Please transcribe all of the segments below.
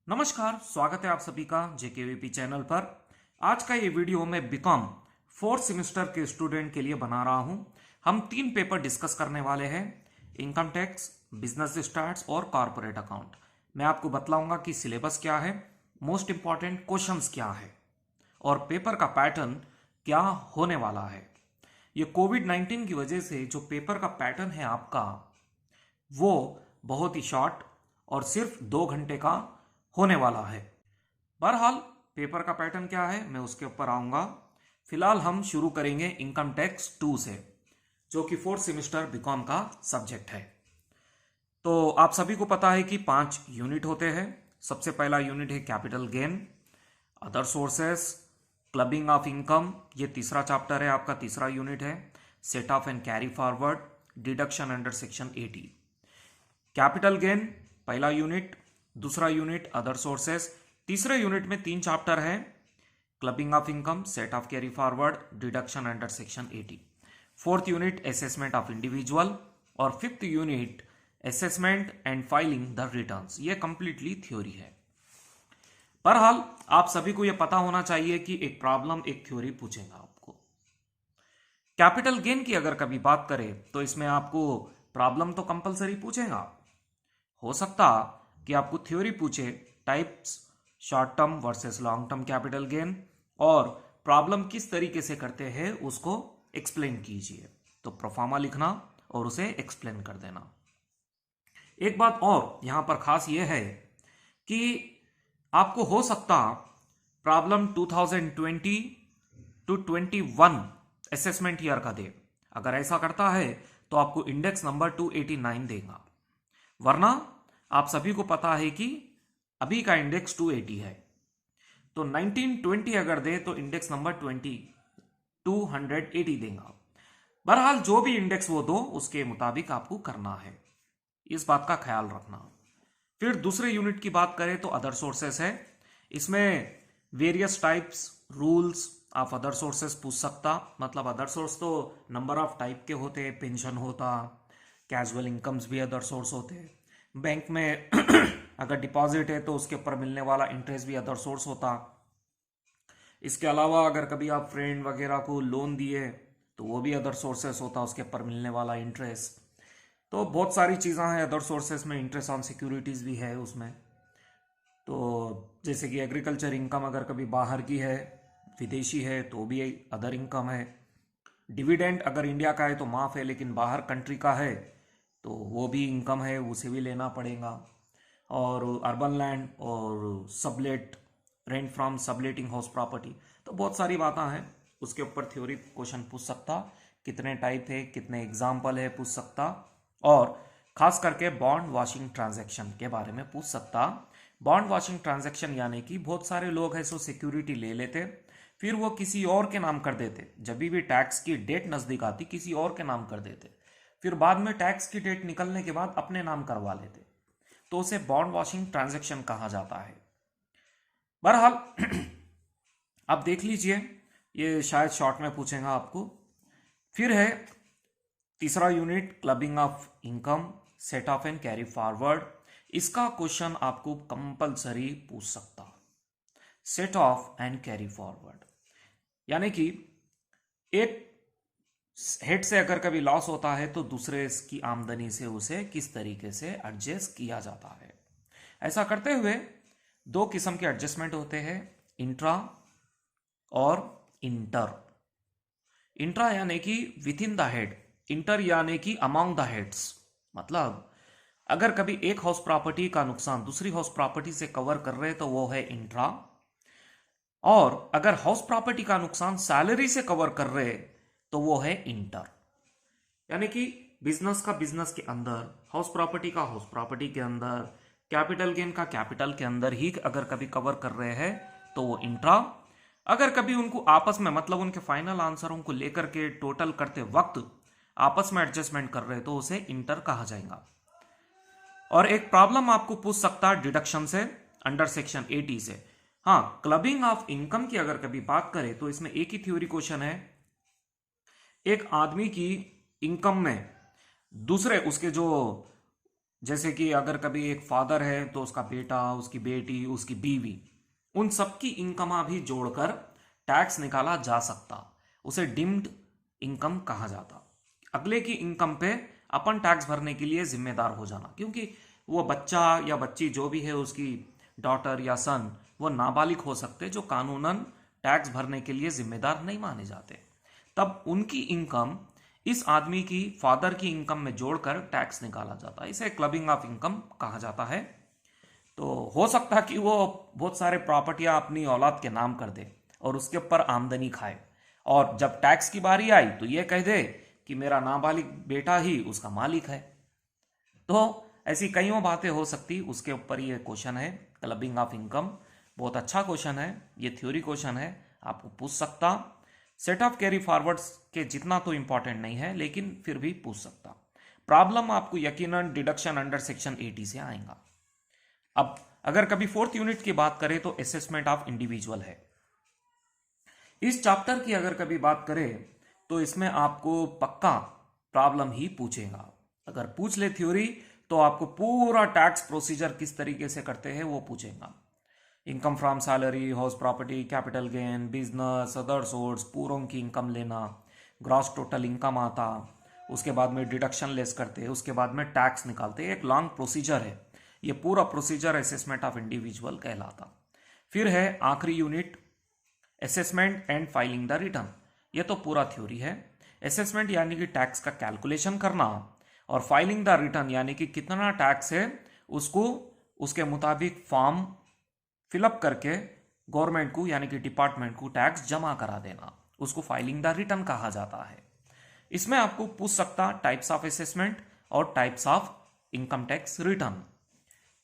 नमस्कार, स्वागत है आप सभी का जेकेवीपी चैनल पर। आज का ये वीडियो मैं बीकॉम फोर्थ सेमेस्टर के स्टूडेंट के लिए बना रहा हूं। हम 3 पेपर डिस्कस करने वाले हैं, इनकम टैक्स, बिजनेस स्टार्ट्स और कॉर्पोरेट अकाउंट। मैं आपको बतलाऊंगा कि सिलेबस क्या है, मोस्ट इंपॉर्टेंट क्वेश्चंस क्या है और पेपर का पैटर्न क्या होने वाला है। ये कोविड-19 की वजह से जो पेपर का पैटर्न है आपका, वो बहुत ही शॉर्ट और सिर्फ 2 घंटे का होने वाला है। बहरहाल पेपर का पैटर्न क्या है मैं उसके ऊपर आऊंगा। फिलहाल हम शुरू करेंगे इनकम टैक्स 2 से, जो कि फोर्थ सेमेस्टर बीकॉम का सब्जेक्ट है। तो आप सभी को पता है कि 5 यूनिट होते हैं। सबसे पहला यूनिट है capital gain, other sources, clubbing of income, ये तीसरा चैप्टर है, आपका तीसरा यूनिट है। Set off and carry forward, deduction under section 80। Capital gain पहला यूनिट, दूसरा यूनिट अदर सोर्सेस, तीसरे यूनिट में 3 चैप्टर है, clubbing of income, set off carry forward, deduction under section 80। Fourth unit assessment of individual और fifth unit assessment and filing the returns. ये completely theory है। बहरहाल आप सभी को यह पता होना चाहिए कि एक प्रॉब्लम एक थ्योरी पूछेगा आपको। कैपिटल गेन की अगर कभी बात करें तो इसमें आपको प्रॉब्लम तो कंपलसरी पूछेगा। हो सकता कि आपको थ्योरी पूछे, types short term versus long term capital gain, और प्रॉब्लम किस तरीके से करते हैं उसको एक्सप्लेन कीजिए। तो प्रोफार्मा लिखना और उसे एक्सप्लेन कर देना। एक बात और यहां पर खास यह है कि आपको हो सकता प्रॉब्लम 2020 टू 21 असेसमेंट ईयर का दे। अगर ऐसा करता है तो आपको इंडेक्स नंबर 289 देगा, वरना आप सभी को पता है कि अभी का इंडेक्स 280 है। तो 1920 अगर दे तो इंडेक्स नंबर 280 देगा। बहरहाल जो भी इंडेक्स वो दो उसके मुताबिक आपको करना है, इस बात का ख्याल रखना। फिर दूसरे यूनिट की बात करें तो अदर सोर्सेस है। इसमें वेरियस टाइप्स रूल्स आप अदर सोर्सेस पूछ सकता। मतलब अदर सोर्स तो नंबर ऑफ टाइप के होते, पेंशन होता, कैजुअल इनकम्स भी अदर सोर्स होते, बैंक में अगर डिपॉजिट है तो उसके ऊपर मिलने वाला इंटरेस्ट भी अदर सोर्स होता। इसके अलावा अगर कभी आप फ्रेंड वगैरह को लोन दिए तो वो भी अदर सोर्सेस होता, उसके ऊपर मिलने वाला इंटरेस्ट। तो बहुत सारी चीज़ें हैं अदर सोर्सेस में, इंटरेस्ट ऑन सिक्योरिटीज़ भी है उसमें। तो जैसे कि एग्रीकल्चर इनकम अगर कभी बाहर की है, विदेशी है, तो भी अदर इनकम है। डिविडेंड अगर इंडिया का है तो माफ़ है, लेकिन बाहर कंट्री का है तो वो भी इनकम है, उसे भी लेना पड़ेगा। और अर्बन लैंड और sublet, rent from subletting house property, तो बहुत सारी बातें हैं। उसके ऊपर थ्योरी क्वेश्चन पूछ सकता, कितने टाइप है, कितने एग्जाम्पल है पूछ सकता, और खास करके बॉन्ड वॉशिंग ट्रांजैक्शन के बारे में पूछ सकता। बॉन्ड वॉशिंग ट्रांजैक्शन यानी कि बहुत सारे लोग हैं सो सिक्योरिटी ले लेते, फिर वो किसी और के नाम कर देते। जब भी टैक्स की डेट नज़दीक आती किसी और के नाम कर देते, फिर बाद में टैक्स की डेट निकलने के बाद अपने नाम करवा लेते, तो उसे बॉन्ड वॉशिंग ट्रांजैक्शन कहा जाता है। बहरहाल आप देख लीजिए, ये शायद शॉर्ट में पूछेगा आपको। फिर है तीसरा unit clubbing of income, set off and carry forward. इसका क्वेश्चन आपको कंपलसरी पूछ सकता, set off and carry forward. यानी कि एक हेड से अगर कभी लॉस होता है तो दूसरे की आमदनी से उसे किस तरीके से एडजस्ट किया जाता है। ऐसा करते हुए 2 किस्म के एडजस्टमेंट होते हैं, इंट्रा और इंटर। इंट्रा यानी कि with in the head, inter यानी कि अमॉन्ग द हेड्स। मतलब अगर कभी एक हाउस प्रॉपर्टी का नुकसान दूसरी हाउस प्रॉपर्टी से कवर कर रहे तो वो है इंट्रा, और अगर हाउस प्रॉपर्टी का नुकसान सैलरी से कवर कर रहे तो वो है इंटर। यानी कि बिजनेस का बिजनेस के अंदर, हाउस प्रॉपर्टी का हाउस प्रॉपर्टी के अंदर, कैपिटल गेन का कैपिटल के अंदर ही अगर कभी कवर कर रहे हैं तो वो इंट्रा। अगर कभी उनको आपस में, मतलब उनके फाइनल आंसरों को लेकर के टोटल करते वक्त आपस में एडजस्टमेंट कर रहे तो उसे इंटर कहा जाएगा। और एक प्रॉब्लम आपको पूछ सकता है डिडक्शन से, अंडर सेक्शन 80 से। हाँ, क्लबिंग ऑफ इनकम की अगर कभी बात करें तो इसमें एक ही थ्योरी क्वेश्चन है। एक आदमी की इनकम में दूसरे उसके जो जैसे कि अगर कभी एक फादर है तो उसका बेटा, उसकी बेटी, उसकी बीवी, उन सबकी इनकम भी जोड़कर टैक्स निकाला जा सकता, उसे डिम्ड इनकम कहा जाता। अगले की इनकम पे अपन टैक्स भरने के लिए जिम्मेदार हो जाना, क्योंकि वो बच्चा या बच्ची जो भी है, उसकी डॉटर या सन, वो नाबालिग हो सकते जो कानूनन टैक्स भरने के लिए जिम्मेदार नहीं माने जाते। तब उनकी इनकम इस आदमी की, फादर की इनकम में जोड़कर टैक्स निकाला जाता है। इसे क्लबिंग ऑफ इनकम कहा जाता है। तो हो सकता है कि वो बहुत सारे प्रॉपर्टियां अपनी औलाद के नाम कर दे और उसके ऊपर आमदनी खाए, और जब टैक्स की बारी आई तो ये कह दे कि मेरा नाबालिग बेटा ही उसका मालिक है। तो ऐसी कईयों बातें हो सकती, उसके ऊपर ये क्वेश्चन है क्लबिंग ऑफ इनकम। बहुत अच्छा क्वेश्चन है, ये थ्योरी क्वेश्चन है, आपको पूछ सकता। सेट ऑफ कैरी फॉरवर्ड्स के जितना तो इंपॉर्टेंट नहीं है, लेकिन फिर भी पूछ सकता। प्रॉब्लम आपको यकीनन डिडक्शन अंडर सेक्शन 80 से आएगा। अब अगर कभी फोर्थ यूनिट की बात करें तो असेसमेंट ऑफ इंडिविजुअल है। इस चैप्टर की अगर कभी बात करें तो इसमें आपको पक्का प्रॉब्लम ही पूछेगा। अगर पूछ ले थ्योरी तो आपको पूरा टैक्स प्रोसीजर किस तरीके से करते हैं वो पूछेगा। Income from salary, house property, capital gain, business, other source, पूरों की इनकम लेना, ग्रॉस टोटल इनकम आता, उसके बाद में डिडक्शन लेस करते हैं, उसके बाद में टैक्स निकालते हैं। एक लॉन्ग प्रोसीजर है, ये पूरा प्रोसीजर असेसमेंट ऑफ इंडिविजुअल कहलाता। फिर है आखिरी unit assessment and filing the return. ये तो पूरा थ्योरी है। असेसमेंट यानी कि टैक्स का कैलकुलेशन करना, और फाइलिंग द रिटर्न यानी कि कितना टैक्स है उसको उसके मुताबिक फॉर्म फिलअप करके गवर्नमेंट को यानी कि डिपार्टमेंट को टैक्स जमा करा देना, उसको फाइलिंग द रिटर्न कहा जाता है। इसमें आपको पूछ सकता टाइप्स ऑफ असेसमेंट और types of income tax return.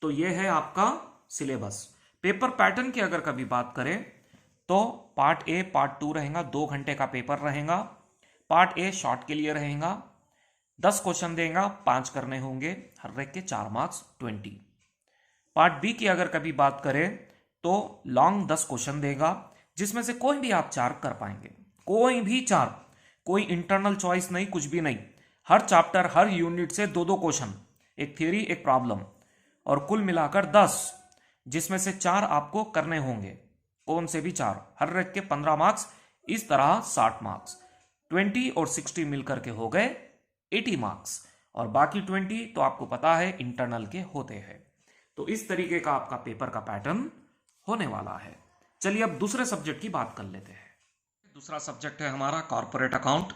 तो ये है आपका सिलेबस। पेपर पैटर्न की अगर कभी बात करें तो पार्ट ए, पार्ट 2 रहेगा, 2 घंटे का पेपर रहेगा। पार्ट ए शॉर्ट के लिए रहेगा, 10 क्वेश्चन देगा, 5 करने होंगे, हर एक के 4 मार्क्स 20। पार्ट बी की अगर कभी बात करें तो लॉन्ग 10 क्वेश्चन देगा, जिसमें से कोई भी आप 4 कर पाएंगे, कोई भी 4, कोई इंटरनल चॉइस नहीं, कुछ भी नहीं। हर चैप्टर, हर यूनिट से 2-2 क्वेश्चन, एक थ्योरी एक प्रॉब्लम, और कुल मिलाकर 10, जिसमें से 4 आपको करने होंगे, कौन से भी 4, हर एक के 15 मार्क्स, इस तरह 60 मार्क्स। 20 और 60 मिलकर के हो गए 80 मार्क्स, और बाकी 20 तो आपको पता है इंटरनल के होते हैं। तो इस तरीके का आपका पेपर का पैटर्न होने वाला है। चलिए अब दूसरे सब्जेक्ट की बात कर लेते हैं। दूसरा सब्जेक्ट है हमारा कॉर्पोरेट अकाउंट।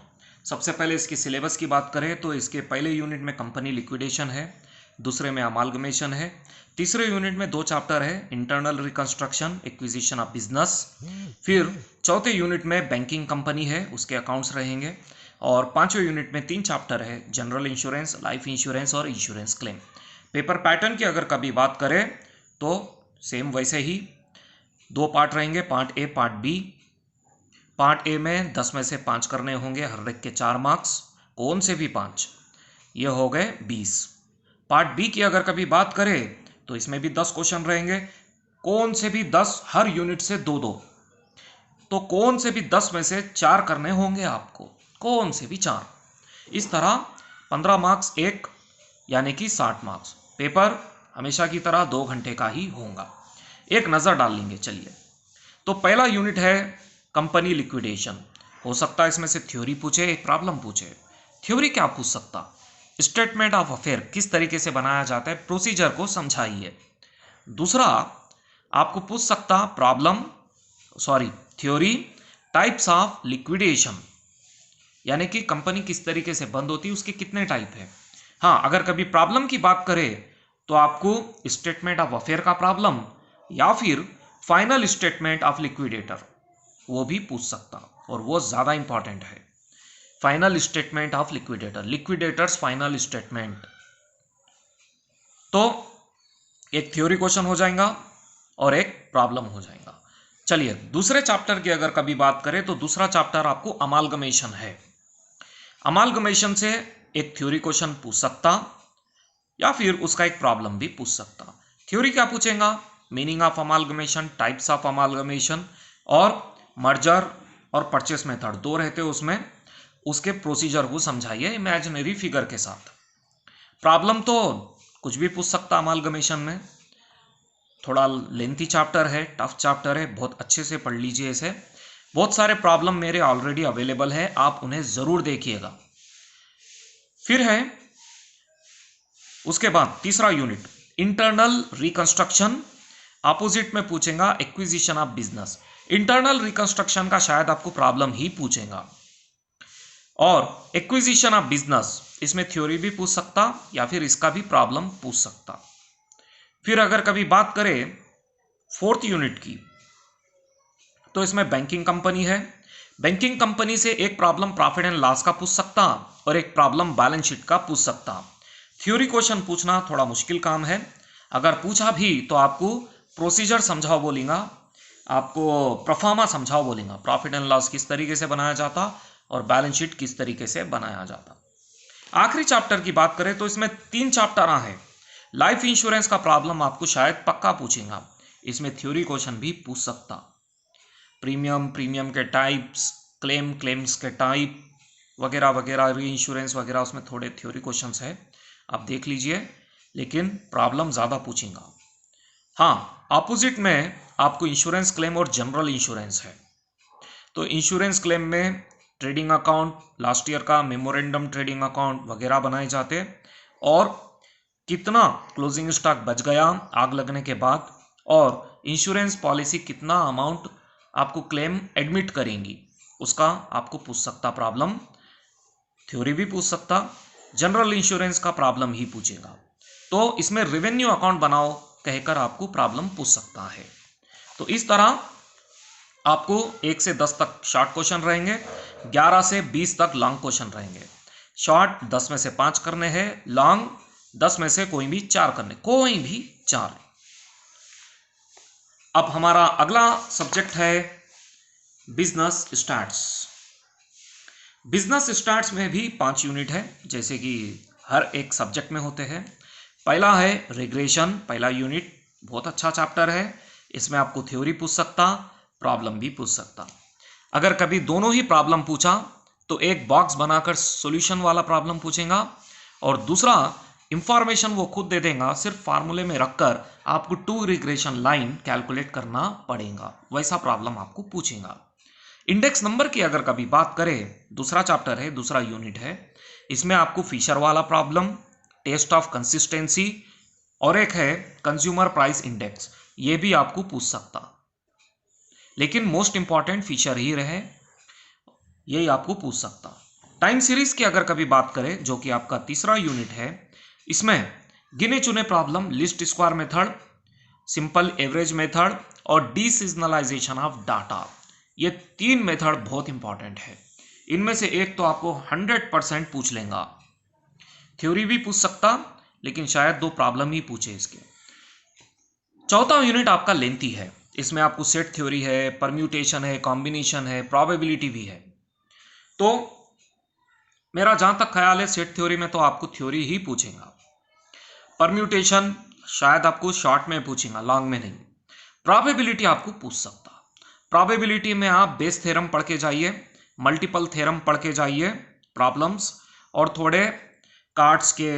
सबसे पहले इसकी सिलेबस की बात करें तो इसके पहले यूनिट में कंपनी लिक्विडेशन है, दूसरे में अमालगमेशन है, तीसरे यूनिट में 2 चैप्टर है, internal reconstruction, acquisition of business. फिर चौथे यूनिट में बैंकिंग कंपनी है, उसके अकाउंट्स रहेंगे, और 5वें यूनिट में 3 चैप्टर है, जनरल इंश्योरेंस, लाइफ इंश्योरेंस और इंश्योरेंस क्लेम। पेपर पैटर्न की अगर कभी बात करें तो सेम वैसे ही 2 पार्ट रहेंगे, part A part B. Part A में 10 में से 5 करने होंगे, हर एक के 4 मार्क्स, कौन से भी 5, ये हो गए 20। पार्ट बी की अगर कभी बात करें तो इसमें भी 10 क्वेश्चन रहेंगे, कौन से भी 10, हर यूनिट से 2-2, तो कौन से भी 10 में से 4 करने होंगे आपको, कौन से भी 4। इस तरह 15 मार्क्स एक, यानी कि 60 मार्क्स। पेपर हमेशा की तरह 2 घंटे का ही होगा। एक नज़र डाल लेंगे चलिए। तो पहला यूनिट है कंपनी लिक्विडेशन। हो सकता है इसमें से थ्योरी पूछे, एक प्रॉब्लम पूछे। थ्योरी क्या पूछ सकता, स्टेटमेंट ऑफ अफेयर किस तरीके से बनाया जाता है, प्रोसीजर को समझाइए। दूसरा आपको पूछ सकता problem, sorry theory, types of liquidation, यानी कि कंपनी किस तरीके से बंद होती है, उसके कितने टाइप है। हाँ, अगर कभी प्रॉब्लम की बात करें तो आपको स्टेटमेंट ऑफ अफेयर का प्रॉब्लम या फिर फाइनल स्टेटमेंट ऑफ लिक्विडेटर, वो भी पूछ सकता, और वो ज्यादा इंपॉर्टेंट है। Final statement of liquidator, liquidators final statement. तो एक थ्योरी क्वेश्चन हो जाएगा और एक प्रॉब्लम हो जाएगा। चलिए दूसरे चैप्टर की अगर कभी बात करें तो दूसरा चैप्टर आपको अमालगमेशन है। अमालगमेशन से एक थ्योरी क्वेश्चन पूछ सकता या फिर उसका एक प्रॉब्लम भी पूछ सकता। थ्योरी क्या पूछेगा, meaning of amalgamation, types of amalgamation, और मर्जर और परचेस मेथड 2 रहते हैं उसमें, उसके प्रोसीजर को समझाइए इमेजिनरी फिगर के साथ। प्रॉब्लम तो कुछ भी पूछ सकता अमालगमेशन में। थोड़ा लेंथी चैप्टर है, टफ चैप्टर है, बहुत अच्छे से पढ़ लीजिए इसे। बहुत सारे प्रॉब्लम मेरे ऑलरेडी अवेलेबल है, आप उन्हें जरूर देखिएगा। फिर है उसके बाद तीसरा यूनिट इंटरनल रिकंस्ट्रक्शन। अपोजिट में पूछेगा acquisition of business. Internal reconstruction का शायद आपको प्रॉब्लम ही पूछेगा, और एक्विजिशन ऑफ बिजनेस इसमें थ्योरी भी पूछ सकता या फिर इसका भी प्रॉब्लम पूछ सकता। फिर अगर कभी बात करें फोर्थ यूनिट की, तो इसमें बैंकिंग कंपनी है। बैंकिंग कंपनी से एक प्रॉब्लम प्रॉफिट एंड लॉस का पूछ सकता और एक प्रॉब्लम बैलेंस शीट का पूछ सकता। थ्योरी क्वेश्चन पूछना थोड़ा मुश्किल काम है। अगर पूछा भी तो आपको प्रोसीजर समझाओ बोलेगा, आपको प्रोफार्मा समझाओ बोलेगा, प्रॉफिट एंड लॉस किस तरीके से बनाया जाता और बैलेंस शीट किस तरीके से बनाया जाता। आखिरी चैप्टर की बात करें तो इसमें 3 चैप्टर हैं। लाइफ इंश्योरेंस का प्रॉब्लम आपको शायद पक्का पूछेगा, इसमें थ्योरी क्वेश्चन भी पूछ सकता। प्रीमियम के टाइप्स, क्लेम्स के टाइप वगैरह वगैरह, री इंश्योरेंस वगैरह, उसमें थोड़े थ्योरी क्वेश्चंस है, आप देख लीजिए, लेकिन प्रॉब्लम ज़्यादा पूछेगा। हाँ, अपोजिट में आपको इंश्योरेंस क्लेम और जनरल इंश्योरेंस है। तो इंश्योरेंस क्लेम में ट्रेडिंग अकाउंट, लास्ट ईयर का मेमोरेंडम ट्रेडिंग अकाउंट वगैरह बनाए जाते, और कितना क्लोजिंग स्टॉक बच गया आग लगने के बाद, और इंश्योरेंस पॉलिसी कितना अमाउंट आपको क्लेम एडमिट करेंगी, उसका आपको पूछ सकता प्रॉब्लम। थ्योरी भी पूछ सकता, जनरल इंश्योरेंस का प्रॉब्लम ही पूछेगा। तो इसमें रेवेन्यू अकाउंट बनाओ कहकर आपको प्रॉब्लम पूछ सकता है। तो इस तरह आपको 1 से 10 तक शॉर्ट क्वेश्चन रहेंगे, 11 से 20 तक लॉन्ग क्वेश्चन रहेंगे। शॉर्ट 10 में से 5 करने हैं, लॉन्ग 10 में से कोई भी 4 करने, कोई भी 4। अब हमारा अगला सब्जेक्ट है बिजनेस स्टार्ट्स। बिजनेस स्टार्ट्स में भी 5 यूनिट है, जैसे कि हर एक सब्जेक्ट में होते हैं। पहला है रिग्रेशन, पहला यूनिट बहुत अच्छा चैप्टर है। इसमें आपको थ्योरी पूछ सकता, प्रॉब्लम भी पूछ सकता। अगर कभी दोनों ही प्रॉब्लम पूछा तो एक बॉक्स बनाकर सॉल्यूशन वाला प्रॉब्लम पूछेगा, और दूसरा इंफॉर्मेशन वो खुद दे देगा, सिर्फ फार्मूले में रखकर आपको 2 रिग्रेशन लाइन कैलकुलेट करना पड़ेगा, वैसा प्रॉब्लम आपको पूछेगा। इंडेक्स नंबर की अगर कभी बात करें, दूसरा चैप्टर है, दूसरा यूनिट है। इसमें आपको फिशर वाला प्रॉब्लम, टेस्ट ऑफ कंसिस्टेंसी, और एक है कंज्यूमर प्राइस इंडेक्स, ये भी आपको पूछ सकता, लेकिन मोस्ट इंपॉर्टेंट फीचर ही रहे, यही आपको पूछ सकता। टाइम सीरीज की अगर कभी बात करें, जो कि आपका तीसरा यूनिट है, इसमें गिने चुने problem, list square method, simple average method और डीसीजनलाइजेशन ऑफ डाटा, ये 3 मेथड बहुत इंपॉर्टेंट है। इनमें से एक तो आपको 100% पूछ लेगा। थ्योरी भी पूछ सकता, लेकिन शायद 2 प्रॉब्लम ही पूछे इसके। चौथा यूनिट आपका लेंथी है, इसमें आपको सेट थ्योरी है, परम्यूटेशन है, कॉम्बिनेशन है, प्रोबेबिलिटी भी है। तो मेरा जहां तक ख्याल है, सेट थ्योरी में तो आपको थ्योरी ही पूछेगा। परम्यूटेशन शायद आपको शॉर्ट में पूछेगा, लॉन्ग में नहीं। प्रोबेबिलिटी आपको पूछ सकता। प्रोबेबिलिटी में आप बेस थ्योरम पढ़ के जाइए, मल्टीपल थ्योरम पढ़ के जाइए, प्रॉब्लम्स, और थोड़े कार्ड्स के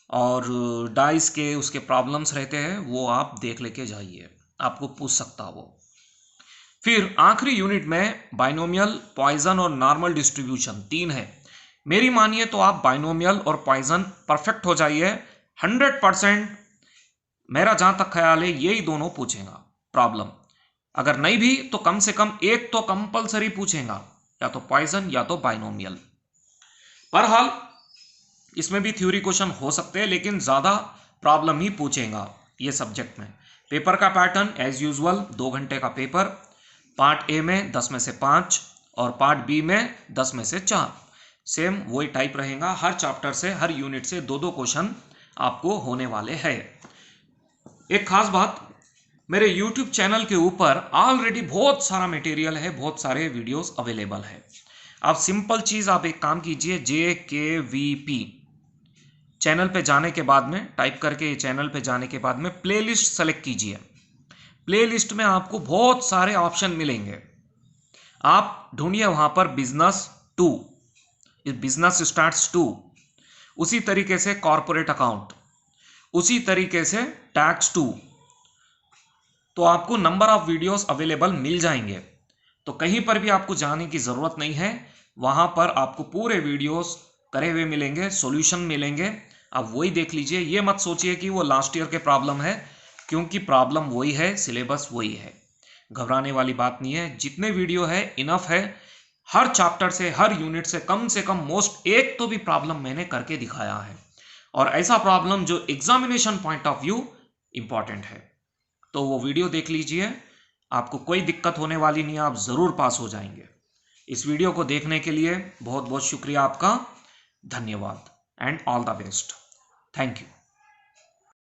और डाइस के उसके प्रॉब्लम्स रहते हैं, वो आप देख लेके जाइए, आपको पूछ सकता वो। फिर आखिरी यूनिट में बाइनोमियल, पॉइजन और नॉर्मल डिस्ट्रीब्यूशन 3 है। मेरी मानिए तो आप बाइनोमियल और पॉइजन परफेक्ट हो जाइए, 100%। मेरा जहां तक ख्याल है यही दोनों पूछेगा प्रॉब्लम। अगर नहीं भी तो कम से कम एक तो कंपलसरी पूछेगा, या तो पॉइजन या तो बाइनोमियल। बहरहाल इसमें भी थ्योरी क्वेश्चन हो सकते हैं, लेकिन ज्यादा प्रॉब्लम ही पूछेगा ये सब्जेक्ट में। पेपर का पैटर्न एज यूजुअल 2 घंटे का पेपर, पार्ट ए में 10 में से 5 और पार्ट बी में 10 में से 4, सेम वही टाइप रहेगा। हर चैप्टर से, हर यूनिट से 2-2 क्वेश्चन आपको होने वाले हैं। एक खास बात, मेरे YouTube चैनल के ऊपर ऑलरेडी बहुत सारा मटेरियल है, बहुत सारे वीडियोस अवेलेबल है। आप सिंपल चीज, आप एक काम कीजिए, JKVP चैनल पे जाने के बाद में, टाइप करके चैनल पे जाने के बाद में प्लेलिस्ट सेलेक्ट कीजिए। प्लेलिस्ट में आपको बहुत सारे ऑप्शन मिलेंगे, आप ढूंढिए वहां पर बिजनेस 2, बिजनेस स्टार्ट्स 2, उसी तरीके से कॉर्पोरेट अकाउंट, उसी तरीके से टैक्स 2, तो आपको नंबर ऑफ वीडियोस अवेलेबल मिल जाएंगे। तो कहीं पर भी आपको जाने की जरूरत नहीं है, वहां पर आपको पूरे वीडियोस करे हुए मिलेंगे, सॉल्यूशन मिलेंगे। आप वही देख लीजिए, ये मत सोचिए कि वो लास्ट ईयर के प्रॉब्लम है, क्योंकि प्रॉब्लम वही है, सिलेबस वही है। घबराने वाली बात नहीं है, जितने वीडियो है इनफ है। हर चैप्टर से, हर यूनिट से कम मोस्ट एक तो भी प्रॉब्लम मैंने करके दिखाया है, और ऐसा प्रॉब्लम जो examination point of view important है। तो वो वीडियो देख लीजिए, आपको कोई दिक्कत होने वाली नहीं है, आप जरूर पास हो जाएंगे। इस वीडियो को देखने के लिए बहुत बहुत शुक्रिया आपका, धन्यवाद and all the best. Thank you.